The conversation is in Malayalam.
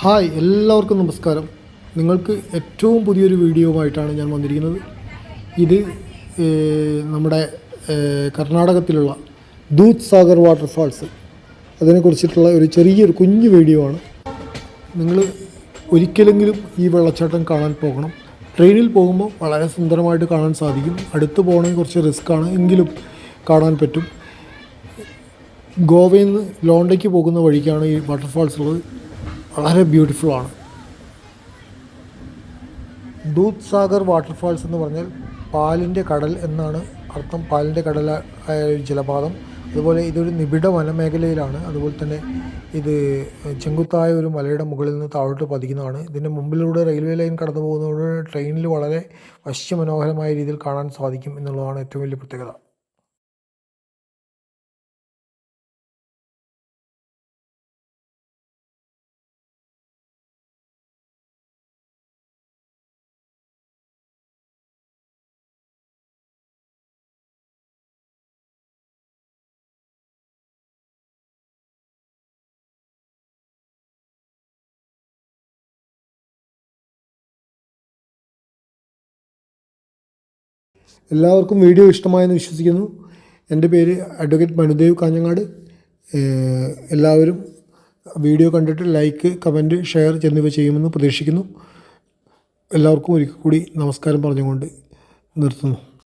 ഹായ്, എല്ലാവർക്കും നമസ്കാരം. നിങ്ങൾക്ക് ഏറ്റവും പുതിയൊരു വീഡിയോയുമായിട്ടാണ് ഞാൻ വന്നിരിക്കുന്നത്. ഇത് നമ്മുടെ കർണാടകത്തിലുള്ള ദൂദ് സാഗർ വാട്ടർഫാൾസ്, അതിനെക്കുറിച്ചിട്ടുള്ള ഒരു ചെറിയൊരു കുഞ്ഞു വീഡിയോ ആണ്. നിങ്ങൾ ഒരിക്കലെങ്കിലും ഈ വെള്ളച്ചാട്ടം കാണാൻ പോകണം. ട്രെയിനിൽ പോകുമ്പോൾ വളരെ സുന്ദരമായിട്ട് കാണാൻ സാധിക്കും. അടുത്ത് പോകണമെങ്കിൽ കുറച്ച് റിസ്ക്കാണ്, എങ്കിലും കാണാൻ പറ്റും. ഗോവയിൽ നിന്ന് ലോണ്ടയ്ക്ക് പോകുന്ന വഴിക്കാണ് ഈ വാട്ടർഫാൾസ് ഉള്ളത്. വളരെ ബ്യൂട്ടിഫുള്ളാണ്. ദൂദ് സാഗർ വാട്ടർഫാൾസ് എന്ന് പറഞ്ഞാൽ പാലിൻ്റെ കടൽ എന്നാണ് അർത്ഥം. പാലിൻ്റെ കടലായ ജലപാതം. അതുപോലെ ഇതൊരു നിബിഡ വനമേഖലയിലാണ്. അതുപോലെ തന്നെ ഇത് ചെങ്കുത്തായ ഒരു മലയുടെ മുകളിൽ നിന്ന് താഴോട്ട് പതിക്കുന്നതാണ്. ഇതിൻ്റെ മുമ്പിലൂടെ റെയിൽവേ ലൈൻ കടന്നു പോകുന്നതോടെ ട്രെയിനിൽ വളരെ വശ്യമനോഹരമായ രീതിയിൽ കാണാൻ സാധിക്കും എന്നുള്ളതാണ് ഏറ്റവും വലിയ പ്രത്യേകത. എല്ലാവർക്കും വീഡിയോ ഇഷ്ടമായെന്ന് വിശ്വസിക്കുന്നു. എൻ്റെ പേര് അഡ്വക്കേറ്റ് മനുദേവ് കാഞ്ഞങ്ങാട്. എല്ലാവരും വീഡിയോ കണ്ടിട്ട് ലൈക്ക്, കമൻറ്റ്, ഷെയർ എന്നിവ ചെയ്യുമെന്ന് പ്രതീക്ഷിക്കുന്നു. എല്ലാവർക്കും ഒരിക്കൽ കൂടി നമസ്കാരം പറഞ്ഞുകൊണ്ട് നിർത്തുന്നു.